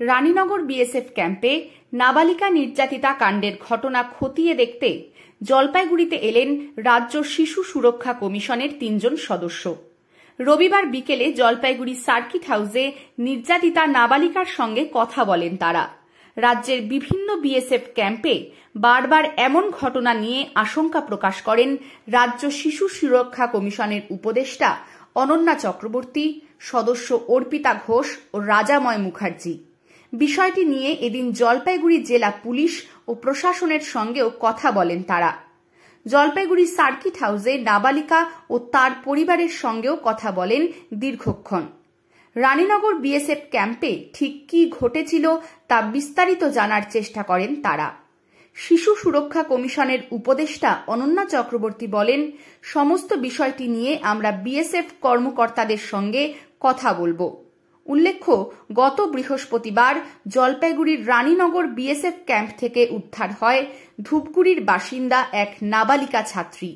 Raninagar BSF ক্যাম্পে নাবালিকা নির্যাতিতা কাণ্ডের ঘটনা খতিয়ে দেখতে জলপাইগুড়িতে এলেন রাজ্য শিশু সুরক্ষা কমিশনের 3 জন সদস্য। রবিবার বিকেলে জলপাইগুড়ি সার্কিট হাউসে নির্যাতিতা নাবালিকার সঙ্গে কথা বলেন তারা। রাজ্যের বিভিন্ন বিএসএফ ক্যাম্পে বারবার এমন ঘটনা নিয়ে আশঙ্কা প্রকাশ করেন রাজ্য শিশু সুরক্ষা কমিশনের উপদেষ্টা অনন্যা চক্রবর্তী, সদস্য অর্পিতা ঘোষ ও রাজাময় মুখার্জি। বিষয়টি নিয়ে এদিন জলপাইগুড়ি জেলা পুলিশ ও প্রশাসনের সঙ্গেও কথা বলেন তারা। জলপাইগুড়ি সার্কিট হাউসে নাবালিকা ও তার পরিবারের সঙ্গেও কথা বলেন দীর্ঘক্ষণ। রানীনগর বিএসএফ ক্যাম্পে ঠিক কী ঘটেছিল তা বিস্তারিত জানার চেষ্টা করেন তারা। শিশু সুরক্ষা কমিশনের উপদেষ্টা অনন্যা চক্রবর্তী বলেন, সমস্ত বিষয়টি নিয়ে আমরা বিএসএফ কর্মকর্তাদের সঙ্গে কথা বলবো। উল্লেখ্য, গত বৃহস্পতিবার জলপাইগুড়ির রানীনগর বিএসএফ ক্যাম্প থেকে উদ্ধার হয় ধূপগুড়ির বাসিন্দা এক নাবালিকা ছাত্রী।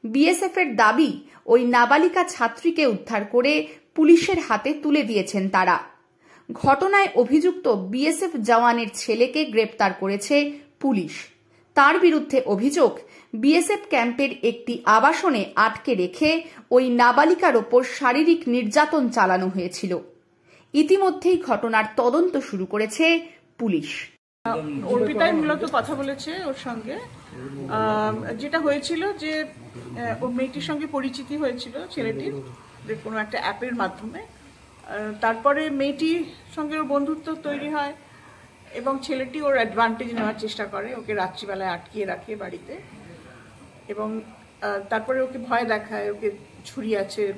বিএসএফ এর দাবি, ওই নাবালিকা ছাত্রীকে উদ্ধার করে পুলিশের হাতে তুলে দিয়েছেন তারা। ঘটনায় অভিযুক্ত বিএসএফ জওয়ানের ছেলেকে গ্রেপ্তার করেছে পুলিশ। তার বিরুদ্ধে অভিযোগ, বিএসএফ ক্যাম্পের একটি আবাসনে আটকে রেখে ওই নাবালিকার ওপর শারীরিক নির্যাতন চালানো হয়েছিল। ইতিমধ্যেই ঘটনার তদন্ত শুরু করেছে পুলিশ। অর্পিতাই মূলত কথা বলেছে ওর সঙ্গে। যেটা হয়েছিল যে ও মেয়েটির সঙ্গে পরিচিতি হয়েছিল ছেলেটির কোনো একটা অ্যাপের মাধ্যমে। তারপরে মেয়েটির সঙ্গে ওর বন্ধুত্ব তৈরি হয় এবং ছেলেটি ওর অ্যাডভান্টেজ নেওয়ার চেষ্টা করে, ওকে রাত্রিবেলায় আটকিয়ে রাখে বাড়িতে এবং তারপরে ওকে ভয় দেখায়, ওকে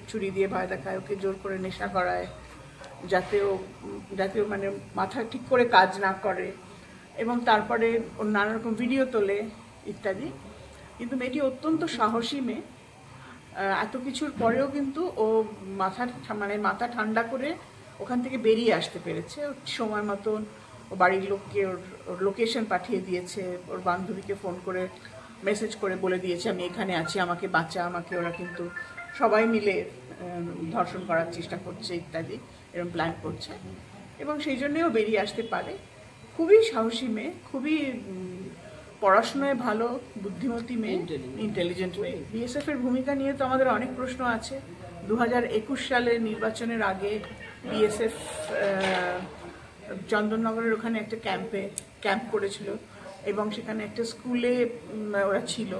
ছুরি দিয়ে ভয় দেখায়, ওকে জোর করে নেশা করায় যাতে ও মানে মাথা ঠিক করে কাজ না করে এবং তারপরে ওর নানা রকম ভিডিও তোলে ইত্যাদি। কিন্তু মেয়েটি অত্যন্ত সাহসী মেয়ে। এত কিছুর পরেও কিন্তু ও মাথা ঠান্ডা করে ওখান থেকে বেরিয়ে আসতে পেরেছে। সময় মতন ও বাড়ির লোককে ওর লোকেশন পাঠিয়ে দিয়েছে, ওর বান্ধবীকে ফোন করে মেসেজ করে বলে দিয়েছে আমি এখানে আছি, আমাকে বাঁচা, আমাকে ওরা কিন্তু সবাই মিলে ধর্ষণ করার চেষ্টা করছে ইত্যাদি, এরকম প্ল্যান করছে এবং সেই জন্যেও বেরিয়ে আসতে পারে। খুবই সাহসী মেয়ে, খুবই পড়াশোনায় ভালো, বুদ্ধিমতী মেয়ে, ইন্টেলিজেন্ট মেয়ে। বিএসএফ এর ভূমিকা নিয়ে তো আমাদের অনেক প্রশ্ন আছে। 2021 সালের নির্বাচনের আগে বিএসএফ চন্দননগরের ওখানে একটা ক্যাম্প করেছিল এবং সেখানে একটা স্কুলে ওরা ছিল।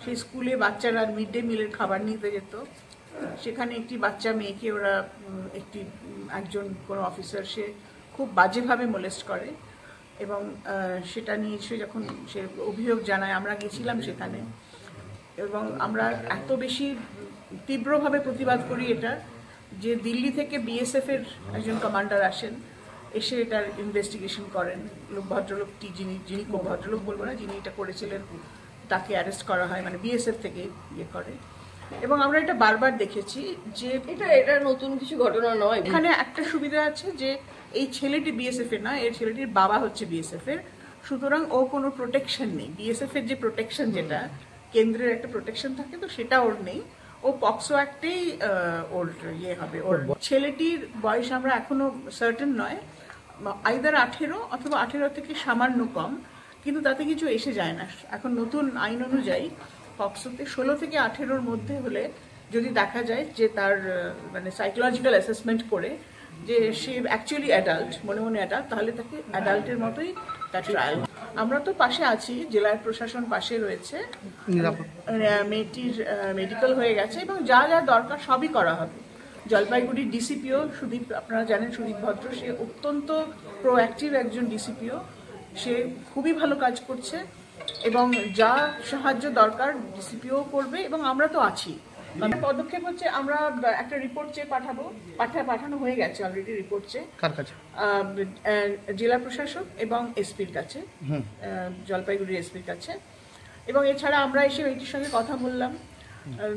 সেই স্কুলে বাচ্চারা মিড ডে মিলের খাবার নিতে যেত। সেখানে একটি বাচ্চা মেয়েকে ওরা একজন কোনো অফিসার সে খুব বাজেভাবে মোলেস্ট করে এবং সেটা নিয়ে যখন সে অভিযোগ জানায়, আমরা গেছিলাম সেখানে এবং আমরা এত বেশি তীব্রভাবে প্রতিবাদ করি এটা যে দিল্লি থেকে বিএসএফ এর একজন কমান্ডার আসেন, এসে এটার ইনভেস্টিগেশন করেন। ভদ্রলোকটি যিনি ভদ্রলোক বলবো না, যিনি এটা করেছিলেন তাকে অ্যারেস্ট করা হয়, মানে বিএসএফ থেকে করে। এবং আমরা এটা বারবার দেখেছি যে এটা নতুন কিছু ঘটনা নয়। এখানে একটা সুবিধা আছে যে এই ছেলেটি বিএসএফ এর না, এই ছেলেটির বাবা হচ্ছে বিএসএফ এর, সুতরাং ও কোনো প্রোটেকশন নেই। বিএসএফ এর যে প্রোটেকশন, যেটা কেন্দ্রের একটা প্রোটেকশন থাকে, তো সেটা ওর নেই। ও পক্সো অ্যাক্টেই ওর হবে। ওর ছেলেটির বয়স আমরা এখনো সার্টেন নয়, আইদার 18 অথবা 18 থেকে সামান্য কম, কিন্তু তাতে কিছু এসে যায় না। এখন নতুন আইন অনুযায়ী পক্সোতে 16 থেকে 18-র মধ্যে হলে যদি দেখা যায় যে তার মানে সাইকোলজিক্যাল অ্যাসেসমেন্ট করে যে সে অ্যাকচুয়ালি অ্যাডাল্ট, মনে মনে অ্যাডাল্ট, তাহলে তাকে অ্যাডাল্টের মতোই তার ট্রায়াল। আমরা তো পাশে আছি, জেলার প্রশাসন পাশে রয়েছে, মেয়েটির মেডিকেল হয়ে গেছে এবং যা যা দরকার সবই করা হবে। জলপাইগুড়ির ডিসিপিও সুদীপ, আপনারা জানেন সুদীপ ভদ্র, সে অত্যন্ত প্রোঅ্যাক্টিভ একজন ডিসিপিও, সে খুবই ভালো কাজ করছে এবং যা সাহায্য দরকার ডিসিপিও করবে এবং আমরা তো আছি। পদক্ষেপ হচ্ছে আমরা একটা রিপোর্ট চেয়ে পাঠানো হয়ে গেছে অলরেডি। রিপোর্ট চেয়ে কার কাছে? জেলা প্রশাসক এবং এসপির কাছে, জলপাইগুড়ির এসপির কাছে। এবং এছাড়া আমরা এসে এটির সঙ্গে কথা বললাম,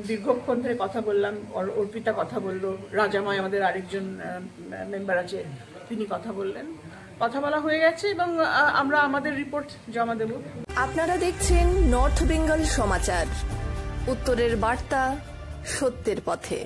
দীর্ঘক্ষণ ধরে কথা বললাম। অর্পিতা কথা বললো, রাজাময় আমাদের আরেকজন মেম্বার আছে, তিনি কথা বললেন। কথা বলা হয়ে গেছে এবং আমরা আমাদের রিপোর্ট জমা দেব। আপনারা দেখছেন নর্থ বেঙ্গল সমাচার, উত্তরের বার্তা, সত্যের পথে।